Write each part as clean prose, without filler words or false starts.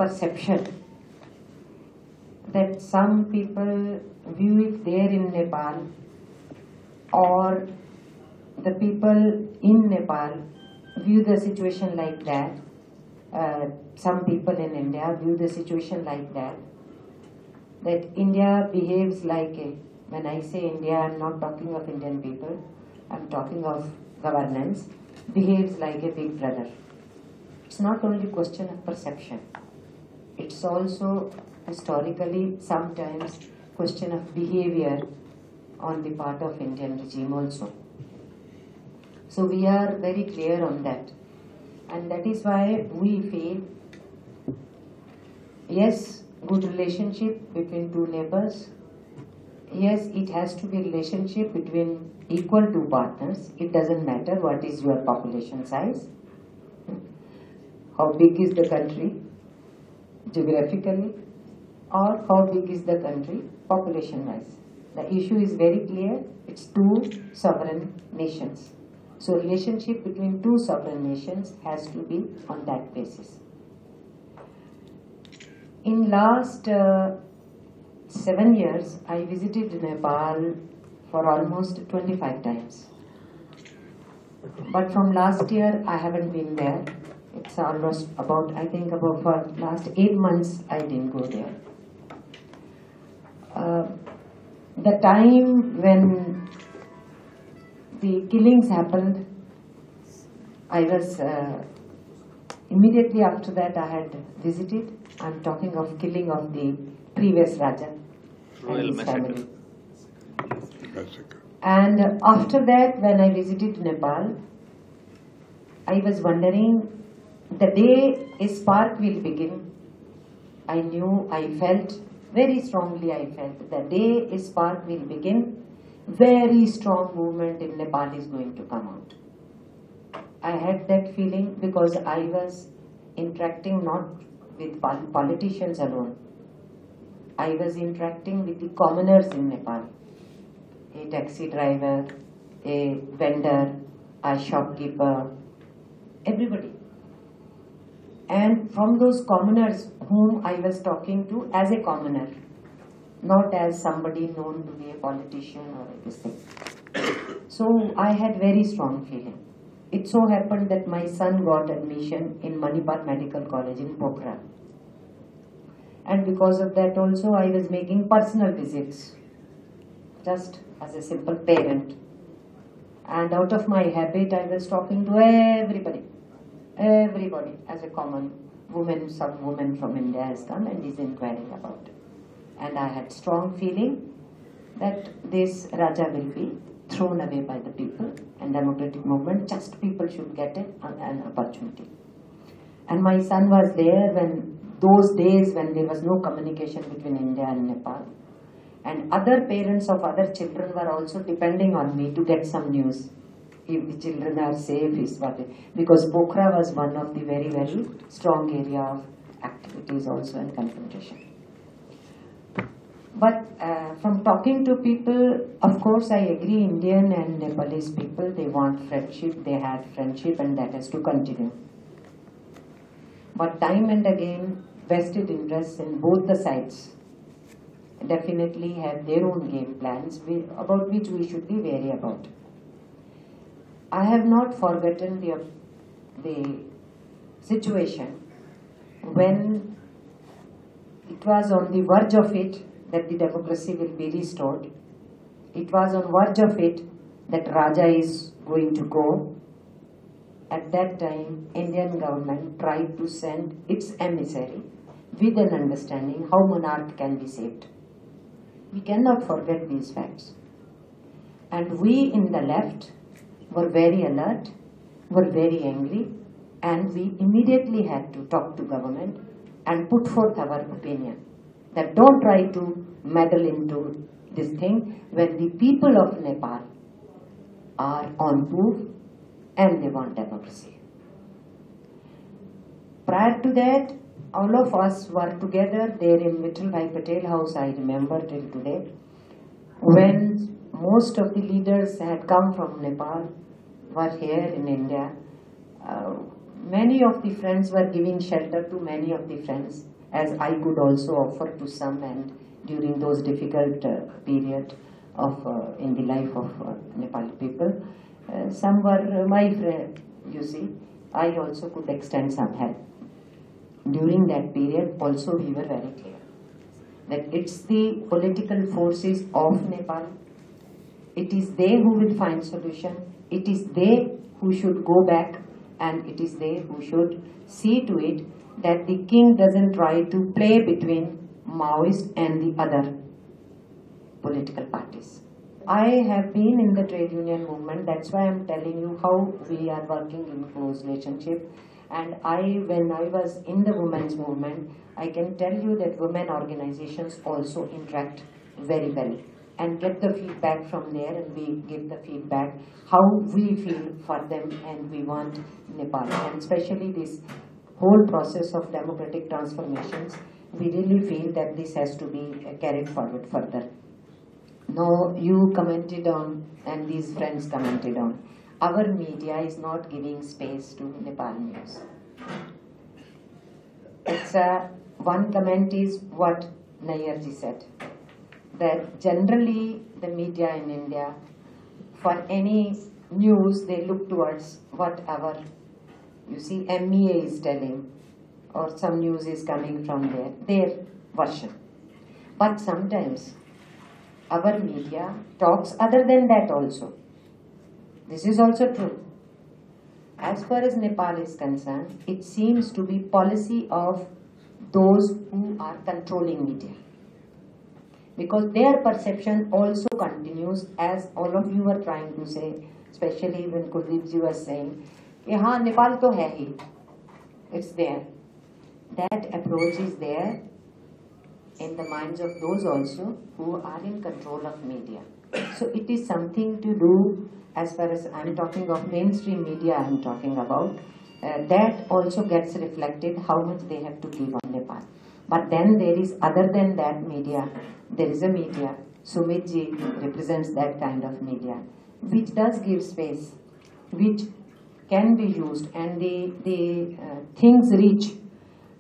perception that some people view it there in Nepal, or the people in Nepal view the situation like that. Some people in India view the situation like that India behaves like a, when I say India, I'm not talking of Indian people, I'm talking of governance, behaves like a big brother. It's not only a question of perception, it's also historically sometimes question of behavior on the part of Indian regime also. So we are very clear on that, and that is why we feel, yes, good relationship between two neighbors. Yes, it has to be a relationship between equal two partners. It doesn't matter what is your population size, how big is the country geographically, or how big is the country population wise. The issue is very clear, it's two sovereign nations. So relationship between two sovereign nations has to be on that basis. In last 7 years, I visited Nepal for almost 25 times. But from last year, I haven't been there. It's almost about, I think about for last 8 months, I didn't go there. The time when the killings happened, I was, immediately after that I had visited. I'm talking of killing of the previous Raja and his family. And after that, when I visited Nepal, I was wondering, the day a spark will begin, I knew, I felt, very strongly I felt, the day a spark will begin, very strong movement in Nepal is going to come out. I had that feeling because I was interacting not with politicians alone. I was interacting with the commoners in Nepal. A taxi driver, a vendor, a shopkeeper, everybody. And from those commoners whom I was talking to as a commoner, not as somebody known to be a politician or this thing. So I had very strong feeling. It so happened that my son got admission in Manipal Medical College in Pokhara. And because of that also I was making personal visits, just as a simple parent. And out of my habit I was talking to everybody as a common woman. Some woman from India has come and is inquiring about it. And I had strong feeling that this Raja will be thrown away by the people and democratic movement, just people should get an opportunity. And my son was there when those days when there was no communication between India and Nepal. And other parents of other children were also depending on me to get some news. If the children are safe, is what it, because Pokhara was one of the very, very strong area of activities also and confrontation. But from talking to people, of course I agree, Indian and Nepalese people, they want friendship, they had friendship and that has to continue. But time and again, vested interests in both the sides definitely have their own game plans about which we should be wary about. I have not forgotten the situation when it was on the verge of it that the democracy will be restored. It was on verge of it that Raja is going to go. At that time, Indian government tried to send its emissary with an understanding how monarch can be saved. We cannot forget these facts. And we in the left were very alert, were very angry, and we immediately had to talk to government and put forth our opinion that don't try to meddle into this thing when the people of Nepal are on move and they want democracy. Prior to that, all of us were together there in Vittal Bhai Patel House, I remember till today, when most of the leaders had come from Nepal, were here in India. Many of the friends were giving shelter to many of the friends, as I could also offer to some, and during those difficult period of in the life of Nepali people, some were my friend. You see, I also could extend some help. During that period, also we were very clear that it's the political forces of Nepal. It is they who will find solution. It is they who should go back, and it is they who should see to it that the king doesn't try to play between Maoist and the other political parties. I have been in the trade union movement. That's why I'm telling you how we are working in close relationship. And when I was in the women's movement, I can tell you that women organizations also interact very well and get the feedback from there, and we give the feedback how we feel for them and we want Nepal. And especially this whole process of democratic transformations, we really feel that this has to be carried forward further. Now you commented on, and these friends commented on, our media is not giving space to Nepal news. It's one comment is what Nayyarji said, that generally the media in India, for any news, they look towards what our, you see, MEA is telling, or some news is coming from their version. But sometimes our media talks other than that also. This is also true. As far as Nepal is concerned, it seems to be policy of those who are controlling media. Because their perception also continues, as all of you were trying to say, especially when Kuldeepji was saying, हाँ Nepal तो है ही, it's there. That approach is there in the minds of those also who are in control of media. So it is something to do, as far as I'm talking of mainstream media, I'm talking about, that also gets reflected how much they have to give on Nepal. But then there is, other than that media, there is a media, Sumitji represents that kind of media, which does give space, which can be used, and the things reach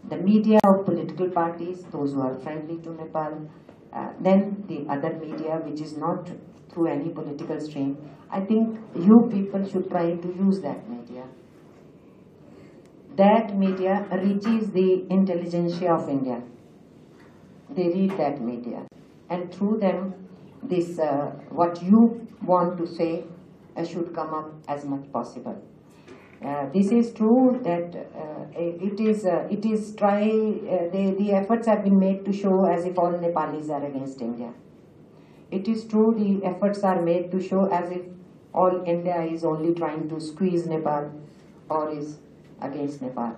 the media of political parties, those who are friendly to Nepal, then the other media which is not through any political stream. I think you people should try to use that media. That media reaches the intelligentsia of India. They read that media, and through them, this what you want to say should come up as much possible. This is true that the efforts have been made to show as if all Nepalis are against India. It is true the efforts are made to show as if all India is only trying to squeeze Nepal or is against Nepal.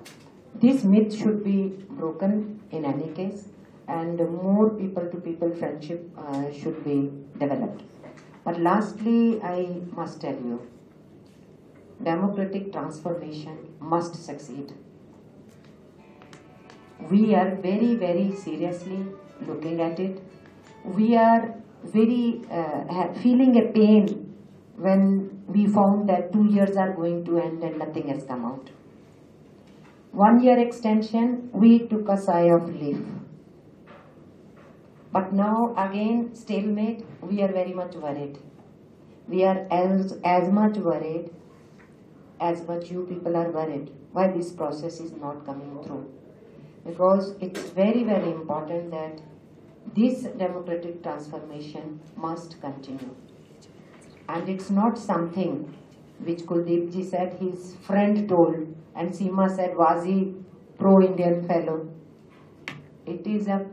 This myth should be broken in any case, and more people-to-people friendship should be developed. But lastly, I must tell you, democratic transformation must succeed. We are very, very seriously looking at it. We are very feeling a pain when we found that 2 years are going to end and nothing has come out. 1 year extension, we took a sigh of relief. But now again, stalemate, we are very much worried. We are as much worried as much you people are worried why this process is not coming through. Because it's very, very important that this democratic transformation must continue. And it's not something which Kuldeepji said his friend told, and Seema said, was he pro-Indian fellow? It is a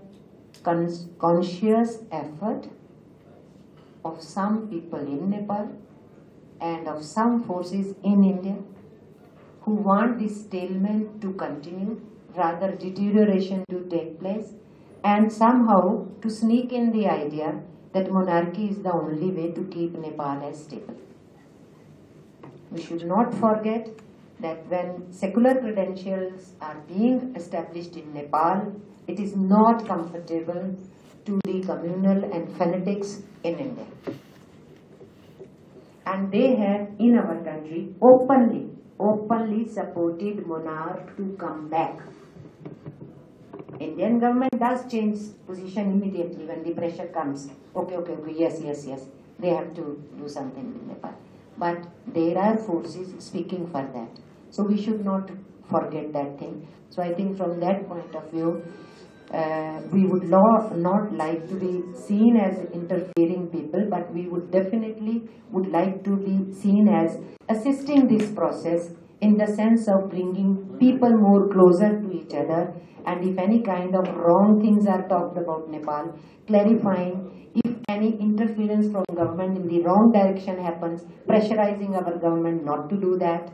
conscious effort of some people in Nepal and of some forces in India who want this stalemate to continue, rather deterioration to take place, and somehow to sneak in the idea that monarchy is the only way to keep Nepal as stable. We should not forget that when secular credentials are being established in Nepal, it is not comfortable to the communal and fanatics in India. And they have, in our country, openly openly supported monarch to come back. Indian government does change position immediately when the pressure comes. Okay, yes. They have to do something with Nepal. But there are forces speaking for that. So we should not forget that thing. So I think from that point of view, we would not like to be seen as interfering people, but we would definitely would like to be seen as assisting this process in the sense of bringing people more closer to each other, and if any kind of wrong things are talked about Nepal, clarifying. If any interference from government in the wrong direction happens, pressurizing our government not to do that.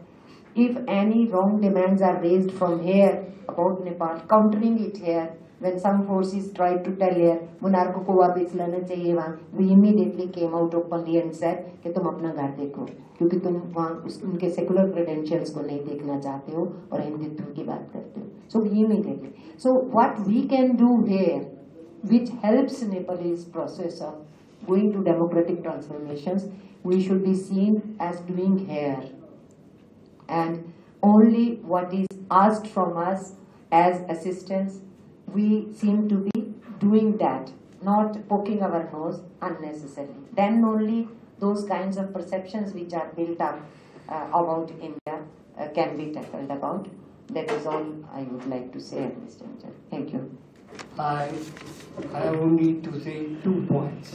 If any wrong demands are raised from here about Nepal, countering it here. When some forces tried to tell here, monarch को वापस लाना चाहिए वहाँ, we immediately came out openly and said कि तुम अपना घर देखो, क्योंकि तुम वहाँ उनके secular credentials को नहीं देखना चाहते हो और हिंदुत्व की बात करते हो. So we immediately. So what we can do here, which helps Nepalese process of going to democratic transformations, we should be seen as doing here. And only what is asked from us as assistance, we seem to be doing that, not poking our nose unnecessarily. Then only those kinds of perceptions which are built up about India can be tackled about. That is all I would like to say at this juncture. Thank you. I have only to say 2 points.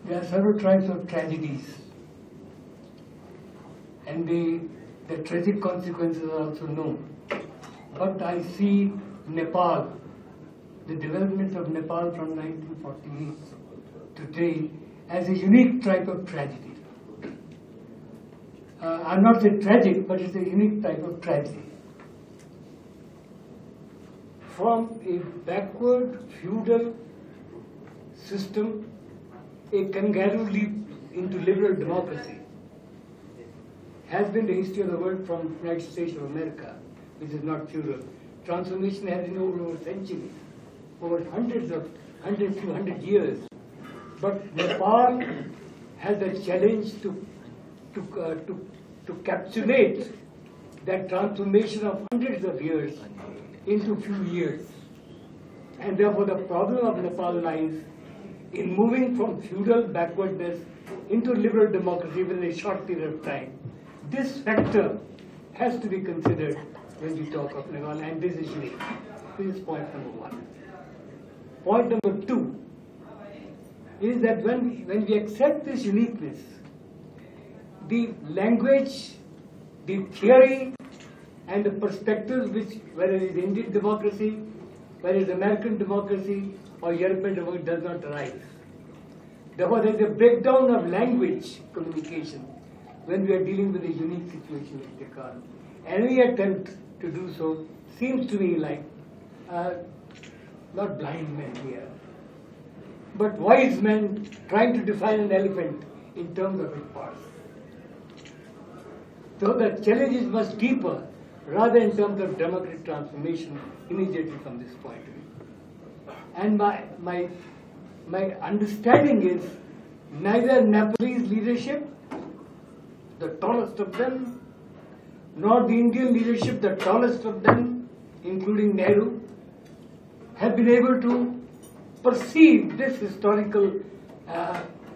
There are several types of tragedies, and the tragic consequences are also known. But I see Nepal, the development of Nepal from 1948 to today, as a unique type of tragedy. I'm not saying tragic, but it's a unique type of tragedy. From a backward feudal system, a kangaroo leap into liberal democracy has been the history of the world from the United States of America, which is not feudal. Transformation has been over centuries, over few hundred years. But Nepal has the challenge to capsulate that transformation of hundreds of years into few years. And therefore the problem of Nepal lies in moving from feudal backwardness into liberal democracy within a short period of time. This factor has to be considered when we talk of Nepal, and this is unique. This is point number 1. Point number 2 is that when we accept this uniqueness, the language, the theory, and the perspectives which, whether it is Indian democracy, whether it is American democracy, or European democracy, does not arise. Therefore, there is a breakdown of language communication when we are dealing with a unique situation with Nepal. Any attempt to do so seems to me like not blind men here, but wise men trying to define an elephant in terms of its parts. So the challenge is much deeper, rather in terms of democratic transformation immediately from this point of view. And my understanding is neither Nepalese leadership, the tallest of them, nor the Indian leadership, the tallest of them, including Nehru, have been able to perceive this historical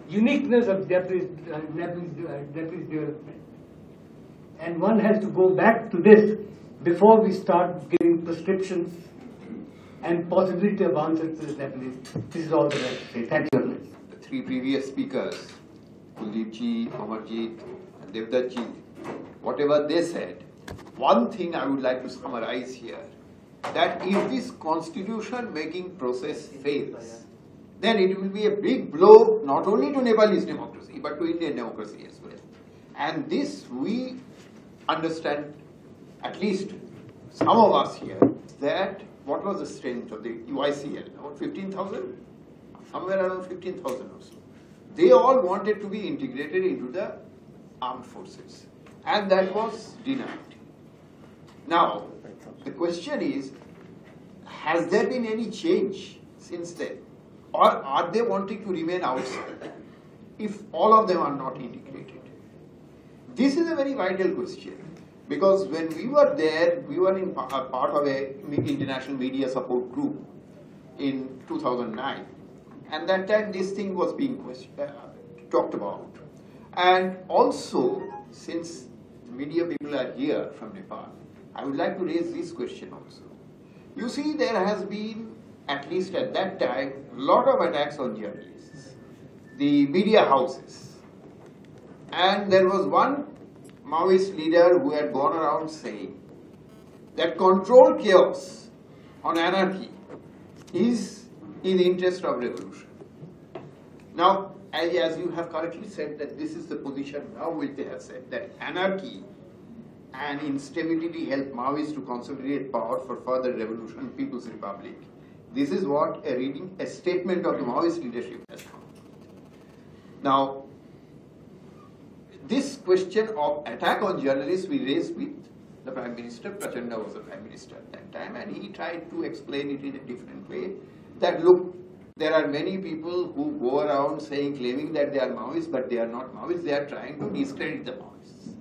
uniqueness of Nepalese development. And one has to go back to this before we start giving prescriptions and possibility of answers to the Nepalese. This is all that I have to say. Thank you. The 3 previous speakers, Kuldeep ji, Amarjeet, and Devdutt ji, whatever they said, one thing I would like to summarize here, that if this constitution making process fails, then it will be a big blow not only to Nepalese democracy, but to Indian democracy as well. And this we understand, at least some of us here, that what was the strength of the UICL? About 15,000? Somewhere around 15,000 or so. They all wanted to be integrated into the armed forces, and that was denied. Now, the question is, has there been any change since then? Or are they wanting to remain outside if all of them are not integrated? this is a very vital question, because when we were there, we were in part of a international media support group in 2009, and that time this thing was being talked about. And also, since media people are here from Nepal, I would like to raise this question also. You see, there has been, at least at that time, a lot of attacks on journalists, the media houses. And there was one Maoist leader who had gone around saying that controlled chaos on anarchy is in the interest of revolution. Now, as you have correctly said, that this is the position now which they have said, that anarchy and instability help Maoists to consolidate power for further revolution, People's Republic. This is what a statement of the Maoist leadership has found. Now, this question of attack on journalists we raised with the Prime Minister. Prachanda was the Prime Minister at that time, and he tried to explain it in a different way, that look, there are many people who go around claiming that they are Maoists, but they are not Maoists, they are trying to discredit the Maoists.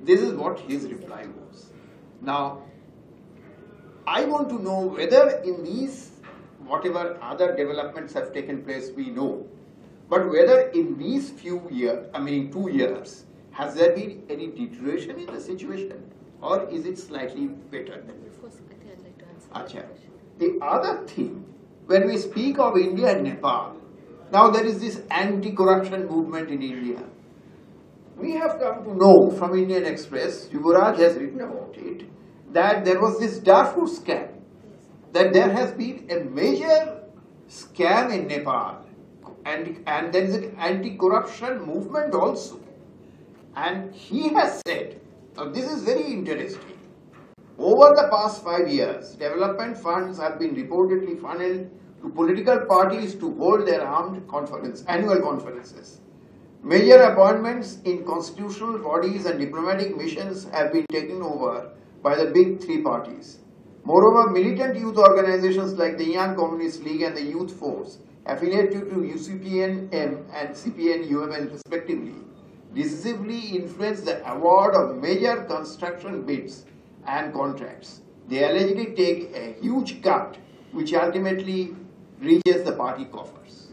This is what his reply was. Now, I want to know whether in these, whatever other developments have taken place, we know, but whether in these few years, 2 years, has there been any deterioration in the situation, or is it slightly better than before? Achha. The other thing, when we speak of India and Nepal, now there is this anti-corruption movement in India. We have come to know from Indian Express, Yuvraj has written about it, that there was this Darfur scam, that there has been a major scam in Nepal, and there is an anti-corruption movement also. And he has said, now this is very interesting, over the past 5 years, development funds have been reportedly funneled to political parties to hold their annual conferences. Major appointments in constitutional bodies and diplomatic missions have been taken over by the big 3 parties. Moreover, militant youth organizations like the Young Communist League and the Youth Force, affiliated to UCPN-M and CPN-UML respectively, decisively influenced the award of major construction bids and contracts. They allegedly take a huge cut, which ultimately reaches the party coffers.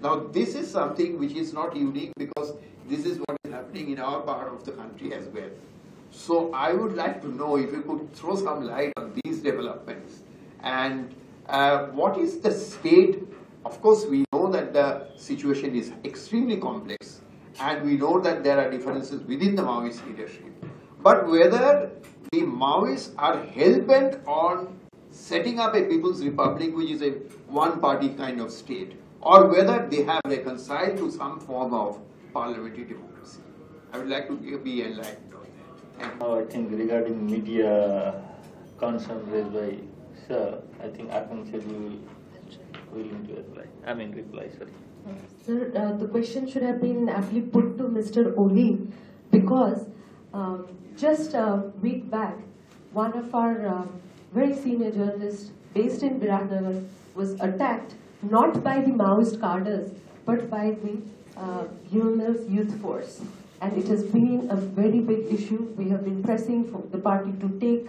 Now, this is something which is not unique, because this is what is happening in our part of the country as well. So, I would like to know if you could throw some light on these developments, and what is the state. Of course, we know that the situation is extremely complex, and we know that there are differences within the Maoist leadership. But whether the Maoists are hell-bent on setting up a People's Republic, which is a one-party kind of state, or whether they have reconciled to some form of parliamentary democracy. I would like to be enlightened on that. Now, I think regarding media concern raised by Sir, I think Akanksha will willing to reply. Sir, the question should have been actually put to Mr. Oli, because just a week back, one of our very senior journalists based in Biratnagar was attacked not by the Maoist cadres but by the UML's youth force. And it has been a very big issue. We have been pressing for the party to take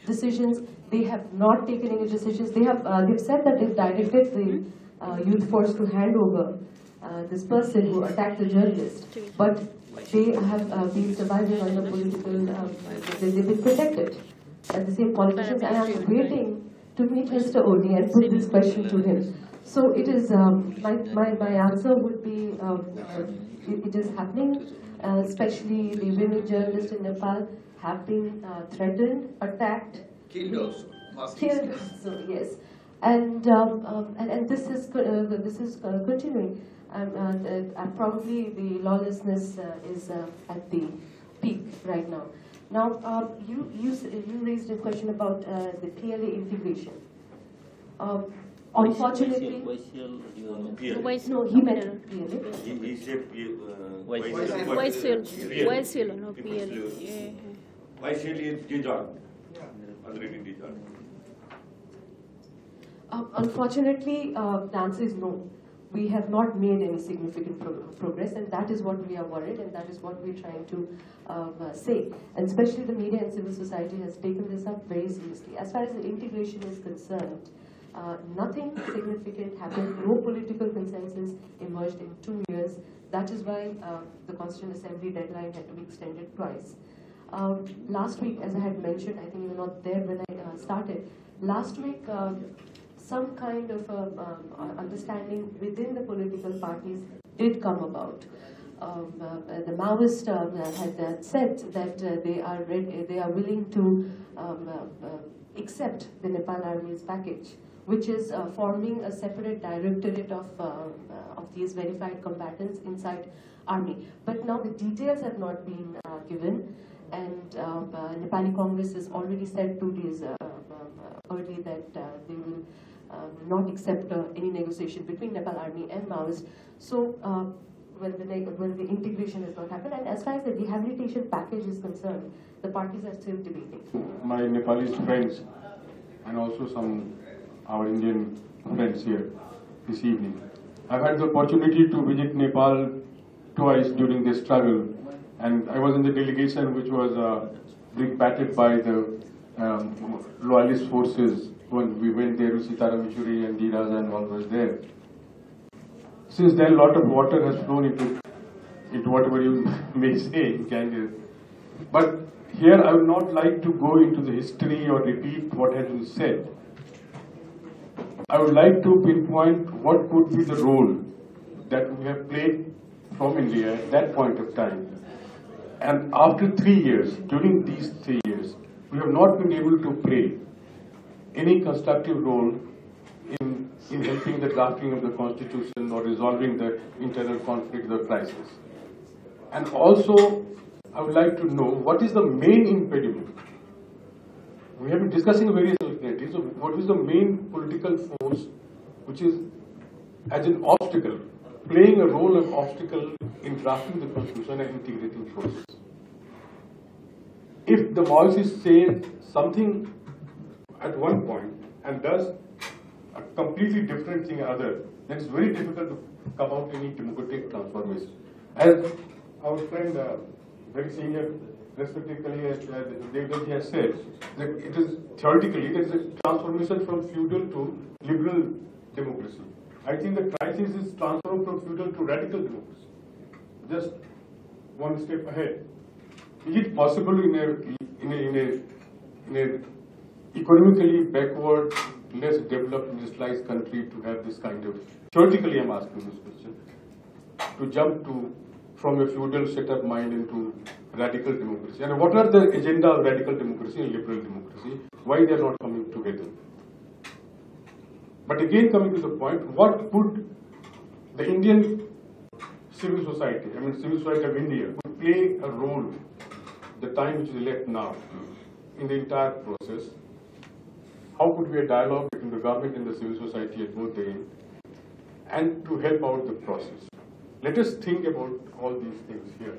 decisions. They have not taken any decisions. They've said that they've directed the youth force to hand over this person who attacked the journalist. But they have been surviving under political, they've been protected by the same politicians. And I'm waiting to meet Mr. Oli and put this question to him. So it is, my answer would be, it is happening. Especially the women journalists in Nepal have been threatened, attacked, Killed also. killed. So yes, and this is continuing. Probably the lawlessness is at the peak right now. Now, you raised a question about the PLA integration. Unfortunately, no, he meant PLA. He said YCL, no PL. YCL is dissolved, already dissolved. Unfortunately, the answer is no. we have not made any significant progress, and that is what we are worried, and that is what we're trying to say. And especially the media and civil society has taken this up very seriously. As far as the integration is concerned, nothing significant happened, no political consensus emerged in 2 years. That is why the Constituent Assembly deadline had to be extended twice. Last week, as I had mentioned, I think you were not there when I started, last week some kind of understanding within the political parties did come about. The Maoists had said that they are willing to accept the Nepal Army's package, which is forming a separate directorate of these verified combatants inside army. But now the details have not been given, and Nepali Congress has already said 2 days early that they will not accept any negotiation between Nepal Army and Maoists. So when the integration has not happened, and as far as the rehabilitation package is concerned, the parties are still debating. My Nepalese friends and also some our Indian friends here this evening. I've had the opportunity to visit Nepal twice during this travel, and I was in the delegation which was being batted by the loyalist forces when we went there. Sitaram Yechuri and Dheeraj and all was there. Since then, a lot of water has flown into whatever you may say in Candid. But here I would not like to go into the history or repeat what has been said. I would like to pinpoint what could be the role that we have played from India at that point of time. And after 3 years, during these 3 years, we have not been able to play any constructive role in helping the drafting of the constitution or resolving the internal conflict or crisis. And also, I would like to know what is the main impediment. We have been discussing various alternatives. So what is the main political force which is as an obstacle, playing a role of obstacle in drafting the constitution and integrating process? If the Maoists say something at one point and does a completely different thing other, then it's very difficult to come out any democratic transformation. As our friend, very senior, respected colleague Devdutt has said, that it is theoretically there is a transformation from feudal to liberal democracy. I think the crisis is transformed from feudal to radical democracy. Just one step ahead. Is it possible in a economically backward, less developed, industrialized country to have this kind of, theoretically I'm asking this question, to jump from a feudal setup mind into radical democracy? And what are the agenda of radical democracy and liberal democracy? Why they are not coming together? But again, coming to the point, what could the Indian civil society, civil society of India, could play a role, the time which is left now, in the entire process? How could be a dialogue between the government and the civil society at both the end, and to help out the process? Let us think about all these things here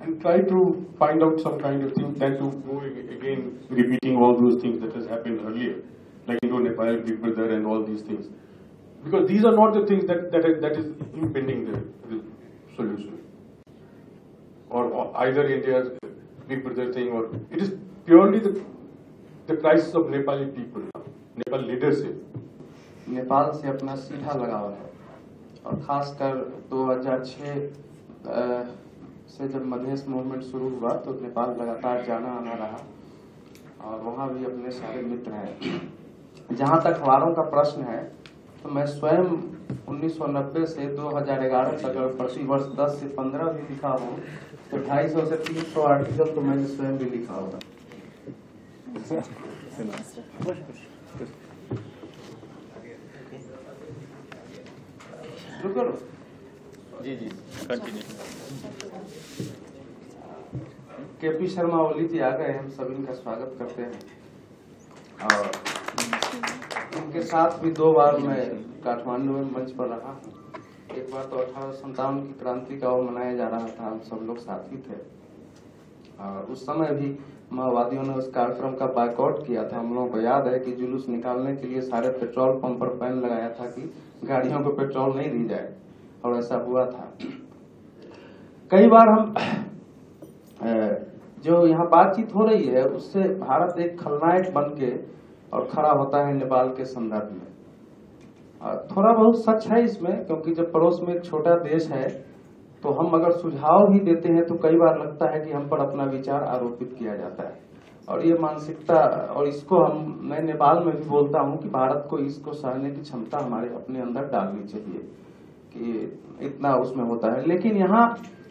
and try to find out some kind of thing than to go again repeating all those things that has happened earlier, like Indo-Nepal, Big Brother and all these things. Because these are not the things that is impending the solution. Or either India's Big Brother thing, or it is purely the crisis of Nepali people, Nepal leadership. Nepal से अपना सीधा लगाव है, और खासकर 2006 से जब Madhesh movement शुरू हुआ तो नेपाल लगातार जाना आना रहा, और वहाँ भी अपने सारे मित्र हैं। जहाँ तक अखबारों का प्रश्न है, तो मैं स्वयं 1990 से 2011 तक अगर प्रतिवर्ष 10 से 15 भी लिखा हूँ, तो 250 से 300 आर्टिकल तो मैंने स्वयं भी लिखा होगा। जी कंटिन्यू। केपी शर्मा ओली जी आ गए, हम सभी का स्वागत करते हैं। और उनके साथ भी 2 बार मैं काठमांडू में मंच पर रहा हूँ। एक बार तो 1857 की क्रांति का वो मनाया जा रहा था, हम सब लोग साथी थे, और उस समय भी माओवादियों ने उस कार्यक्रम का बायकॉट किया था। हम लोगों को याद है कि जुलूस निकालने के लिए सारे पेट्रोल पंप पर बैन लगाया था कि गाड़ियों को पेट्रोल नहीं दी जाए, और ऐसा हुआ था। कई बार हम जो यहाँ बातचीत हो रही है उससे भारत एक खलनायक बन के और खड़ा होता है नेपाल के संदर्भ में। थोड़ा बहुत सच है इसमें, क्योंकि जब पड़ोस में एक छोटा देश है तो हम अगर सुझाव भी देते हैं तो कई बार लगता है कि हम पर अपना विचार आरोपित किया जाता है, और ये मानसिकता, और इसको मैं नेपाल में भी बोलता हूँ कि भारत को इसको सहने की क्षमता हमारे अपने अंदर डालनी चाहिए कि इतना उसमें होता है। लेकिन यहाँ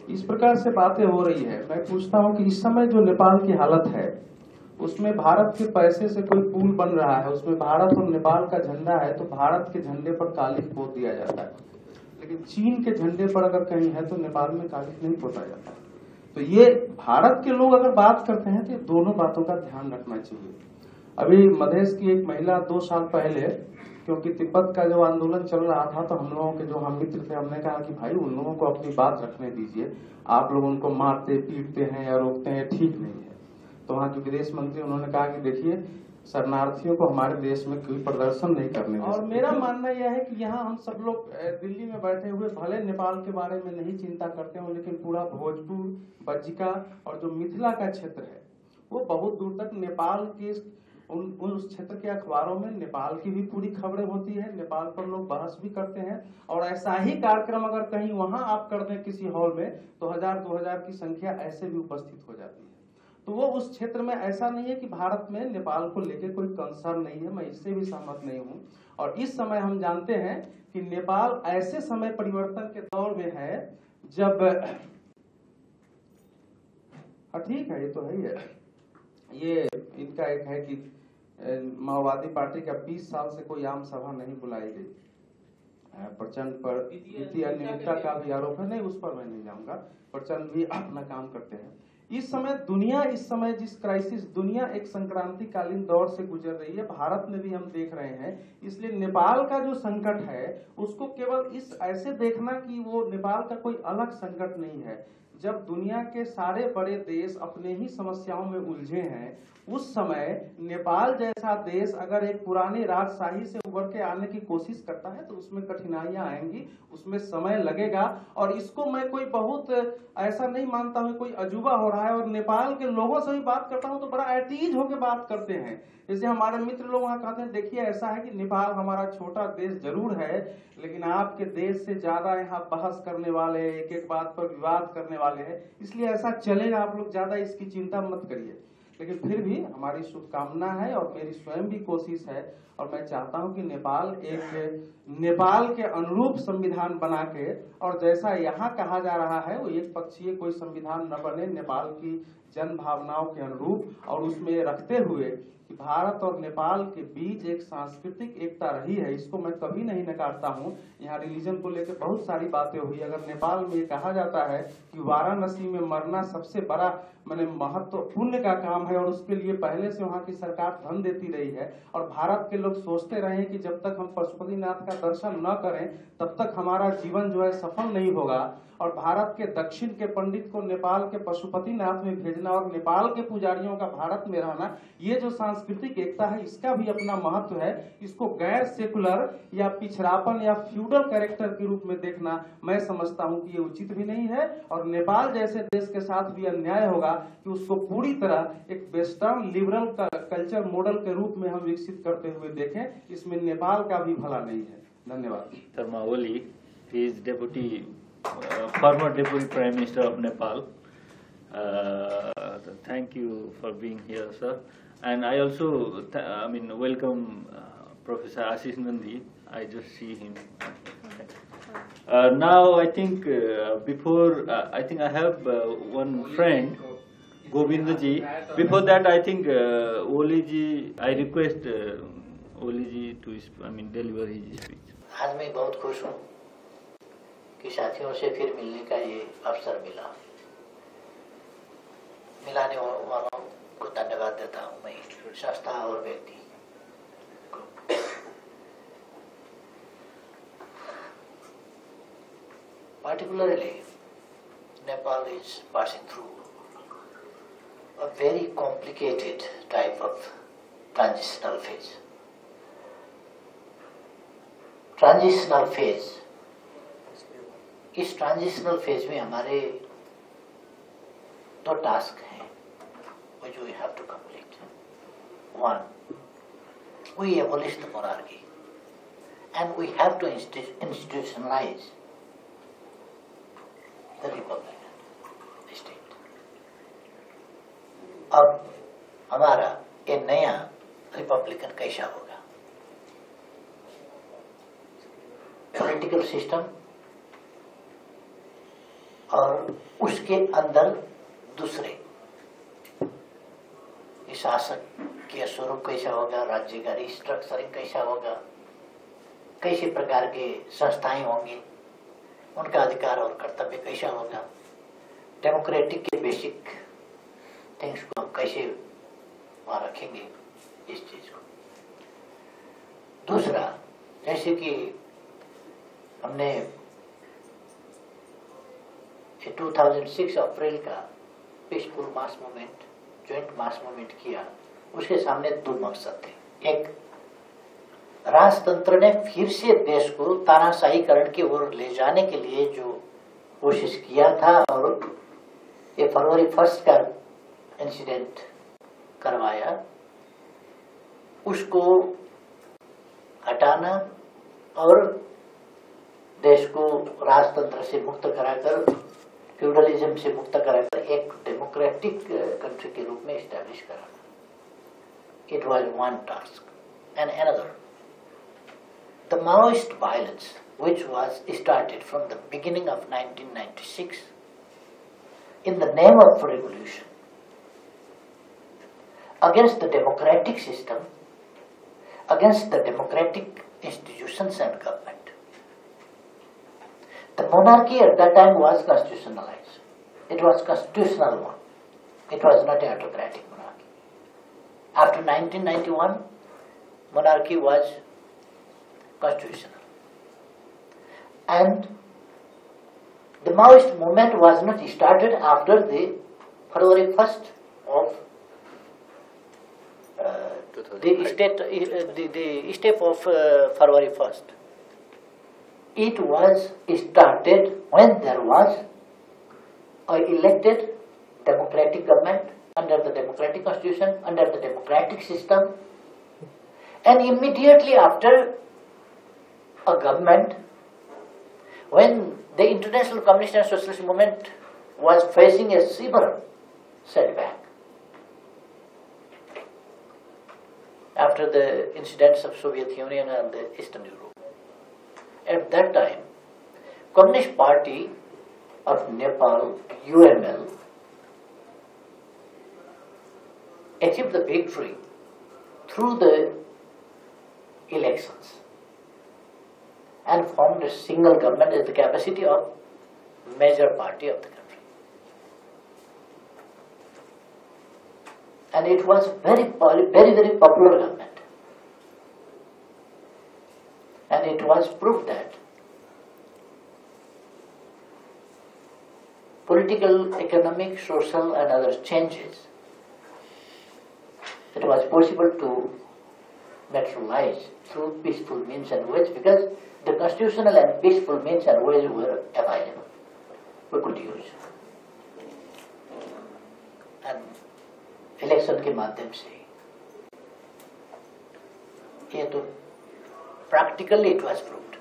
इस प्रकार से बातें हो रही है, मैं पूछता हूँ कि इस समय जो नेपाल की हालत है उसमें भारत के पैसे से कोई पुल बन रहा है, उसमें भारत और नेपाल का झंडा है तो भारत के झंडे पर कालिख पोत दिया जाता है, लेकिन चीन के झंडे पर अगर कहीं है तो नेपाल में कालिख नहीं पोता जाता। तो ये भारत के लोग अगर बात करते हैं तो ये दोनों बातों का ध्यान रखना चाहिए। अभी मधेश की एक महिला 2 साल पहले, क्योंकि तिब्बत का जो आंदोलन चल रहा था तो हम लोगों के जो हम मित्र थे, हमने कहा कि भाई उन लोगों को अपनी बात रखने दीजिए, आप लोग उनको मारते पीटते हैं या रोकते हैं, ठीक नहीं है। तो वहाँ के विदेश मंत्री उन्होंने कहा कि देखिए शरणार्थियों को हमारे देश में कोई प्रदर्शन नहीं करने दें। और मेरा मानना यह है कि यहाँ हम सब लोग दिल्ली में बैठे हुए भले नेपाल के बारे में नहीं चिंता करते हो, लेकिन पूरा भोजपुर, बज्जिका और जो मिथिला का क्षेत्र है वो बहुत दूर तक नेपाल के उस क्षेत्र के अखबारों में नेपाल की भी पूरी खबरें होती है, नेपाल पर लोग बहस भी करते हैं। और ऐसा ही कार्यक्रम अगर कहीं वहां आप कर दें किसी हॉल में तो 1000-2000 की संख्या ऐसे भी उपस्थित हो जाती है। तो वो उस क्षेत्र में ऐसा नहीं है कि भारत में नेपाल को लेकर कोई कंसर्न नहीं है, मैं इससे भी सहमत नहीं हूँ। और इस समय हम जानते हैं कि नेपाल ऐसे समय परिवर्तन के दौर में है जब ठीक है, ये तो है ही है, ये इनका एक है कि माओवादी पार्टी का 20 साल से कोई आम सभा नहीं बुलाई गई, प्रचंड पर वित्तीय अनियमितता का भी आरोप है, नहीं उस पर मैं नहीं जाऊंगा, प्रचंड भी अपना काम करते हैं। इस समय दुनिया, इस समय जिस क्राइसिस, दुनिया एक संक्रांतिकालीन दौर से गुजर रही है, भारत में भी हम देख रहे हैं। इसलिए नेपाल का जो संकट है उसको केवल इस ऐसे देखना कि वो नेपाल का कोई अलग संकट नहीं है। जब दुनिया के सारे बड़े देश अपने ही समस्याओं में उलझे हैं, उस समय नेपाल जैसा देश अगर एक पुरानी राजशाही से उभर के आने की कोशिश करता है तो उसमें कठिनाइयां आएंगी, उसमें समय लगेगा। और इसको मैं कोई बहुत ऐसा नहीं मानता हूं कोई अजूबा हो रहा है। और नेपाल के लोगों से भी बात करता हूं तो बड़ा एटीज होकर बात करते हैं। जैसे हमारे मित्र लोग वहां कहते हैं देखिए ऐसा है कि नेपाल हमारा छोटा देश जरूर है, लेकिन आपके देश से ज्यादा यहाँ बहस करने वाले, एक एक बात पर विवाद करने वाले हैं, इसलिए ऐसा चलेगा, आप लोग ज्यादा इसकी चिंता मत करिए। लेकिन फिर भी हमारी शुभकामना है और मेरी स्वयं भी कोशिश है, और मैं चाहता हूं कि नेपाल के अनुरूप संविधान बना के, और जैसा यहाँ कहा जा रहा है वो एक पक्षीय कोई संविधान न बने, नेपाल की जन भावनाओं के अनुरूप, और उसमें रखते हुए कि भारत और नेपाल के बीच एक सांस्कृतिक एकता रही है, इसको मैं कभी नहीं नकारता हूँ। यहाँ रिलीजन को लेकर बहुत सारी बातें हुई। अगर नेपाल में कहा जाता है कि वाराणसी में मरना सबसे बड़ा महत्वपूर्ण का काम है, और उसके लिए पहले से वहाँ की सरकार धन देती रही है, और भारत के लोग सोचते रहे कि जब तक हम पशुपतिनाथ का दर्शन न करें तब तक हमारा जीवन जो है सफल नहीं होगा, और भारत के दक्षिण के पंडित को नेपाल के पशुपतिनाथ में भेजना और नेपाल के पुजारियों का भारत में रहना, ये जो सांस्कृतिक एकता है इसका भी अपना महत्व है। इसको गैर सेकुलर या पिछड़ापन या फ्यूडल कैरेक्टर के रूप में देखना मैं समझता हूँ कि ये उचित भी नहीं है, और नेपाल जैसे देश के साथ भी अन्याय होगा कि उसको पूरी तरह एक वेस्टर्न लिबरल कल्चर मॉडल के रूप में हम विकसित करते हुए देखें, इसमें नेपाल का भी भला नहीं है। धन्यवाद। Sharma Oli, he is former deputy prime minister of Nepal. Thank you for being here, sir. And I also, welcome Professor Ashish Nandi. I just see him. Now, I think I think I have one friend, Govinda ji. Before that, I think Oli ji, I request Oli ji to, deliver his speech. आज मैं बहुत खुश हूँ कि साथियों से फिर मिलने का ये अवसर मिला। मिलाने वालों को धन्यवाद देता हूँ मैं, संस्था और व्यक्ति को। Particularly, Nepal is passing through a very complicated type of transitional phase. Transitional phase, इस ट्रांजिशनल फेज में हमारे दो टास्क हैं which we have to complete. One, we abolish the monarchy and we have to institutionalize the republican state. अब हमारा ये नया Republican कैसा होगा? पॉलिटिकल सिस्टम और उसके अंदर दूसरे शासक के स्वरूप कैसा होगा, राज्य का रिस्ट्रक्चरिंग कैसा होगा, कैसे प्रकार के संस्थाएं होंगी, उनका अधिकार और कर्तव्य कैसा होगा, डेमोक्रेटिक के बेसिक थिंग्स को हम कैसे वहां रखेंगे, इस चीज को। दूसरा, जैसे कि हमने 2006 अप्रैल का peaceful mass movement, joint mass movement किया, उसके सामने दो मकसद थे। एक, राजतंत्र ने फिर से देश को तानाशाहीकरण की ओर ले जाने के लिए जो कोशिश किया था और ये फरवरी 1 का इंसिडेंट करवाया, उसको हटाना और देश को राजतंत्र से मुक्त कराकर, फ्यूडलिज्म से मुक्त कराकर एक डेमोक्रेटिक कंट्री के रूप में एस्टैब्लिश कराना। It was one task. And another, the Maoist violence, which was started from the beginning of 1996 in the name of revolution against the democratic system, against the democratic institutions and government. The monarchy at that time was constitutionalized. It was constitutional one. It was not an autocratic monarchy. After 1991, monarchy was constitutional. And the Maoist movement was not started after the February 1st of the step of February 1st. It was started when there was an elected democratic government under the democratic constitution, under the democratic system, and immediately after a government, when the international communist and socialist movement was facing a severe setback after the incidents of Soviet Union and the Eastern Europe. At that time, Communist Party of Nepal, UML, achieved the victory through the elections and formed a single government at the capacity of major party of the country. And it was very popular government. And it was proof that political, economic, social and other changes, it was possible to materialize through peaceful means and ways, because the constitutional and peaceful means and ways were available. We could use. And election के माध्यम से ये तो practically it was proved.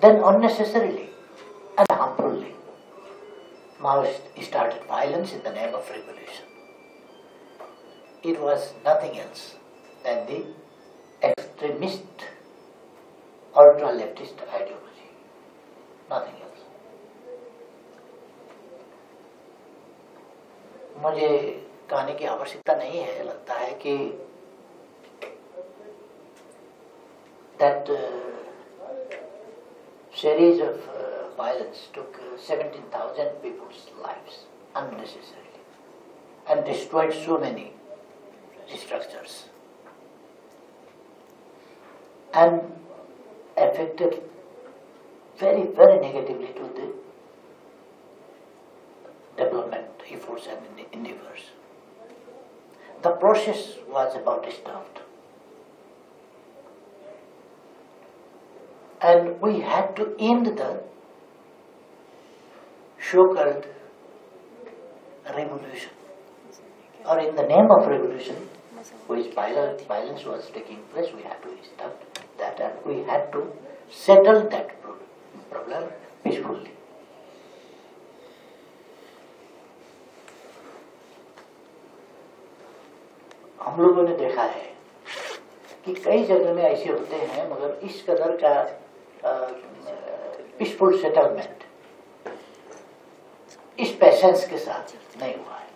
Then unnecessarily and harmfully, Maoists started violence in the name of revolution. It was nothing else than the extremist, ultra-leftist ideology. Nothing else. मुझे कहने की आवश्यकता नहीं है, लगता है कि that series of violence took 17,000 people's lives unnecessarily and destroyed so many structures and affected very negatively to the development endeavors. The process was about stopped. And we had to end the so-called revolution. Or in the name of revolution, which violence was taking place, we had to stop that and we had to settle that problem peacefully. हम लोगों ने देखा है कि कई जगह में ऐसे होते हैं मगर इस कदर का पीसफुल सेटलमेंट इस पेशेंस के साथ नहीं हुआ है,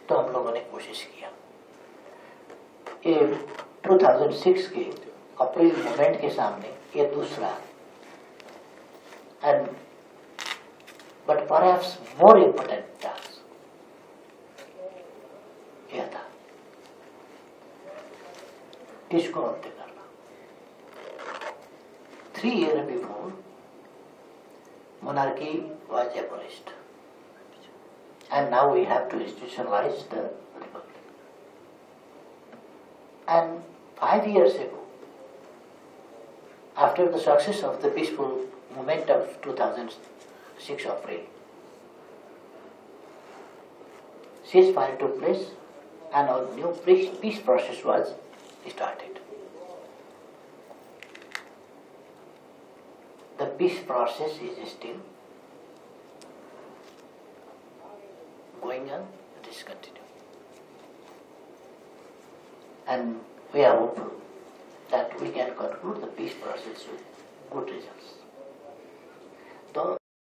तो हम लोगों ने कोशिश किया। ये 2006 के अप्रैल मूवमेंट के सामने ये दूसरा and but perhaps more important task यह था, इसको अंत्य करना। 3 years before, monarchy was abolished, and now we have to institutionalize the republic. And 5 years ago, after the success of the peaceful movement of 2006 April, ceasefire took place and a new peace process was started. The peace process is still going on, it is continuing. And we are hopeful that we can conclude the peace process with good results. तो